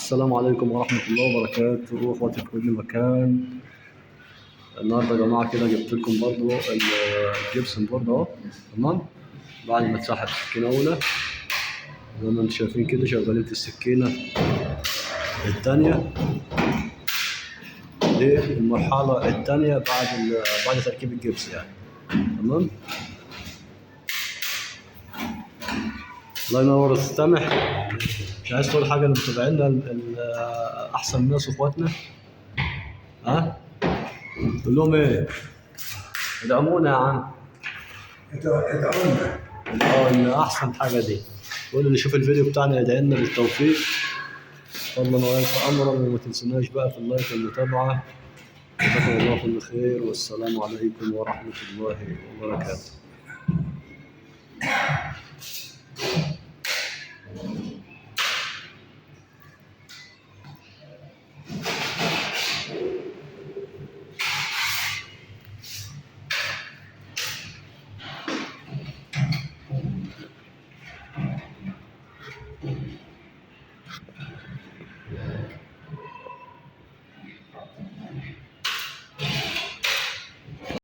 السلام عليكم ورحمة الله وبركاته، اخواتي في كل مكان. النهارده يا جماعة كده جبت لكم برضو الجبسن بورد اهو. تمام، بعد ما اتسحب سكينة أولى زي ما انتم شايفين كده، شغالين في السكينة التانية دي المرحلة التانية بعد تركيب الجبس يعني. تمام، الله ينور. السامح، مش عايز تقول حاجة لمتابعينا أحسن ناس واخواتنا؟ ها؟ تقول لهم إيه؟ ادعمونا يا عم. ادعونا. إن أحسن حاجة دي. كل اللي يشوف الفيديو بتاعنا يدعي لنا بالتوفيق فضلا وليس أمرا، وما تنسوناش بقى في اللايك والمتابعة. جزاكم الله كل خير، والسلام عليكم ورحمة الله وبركاته.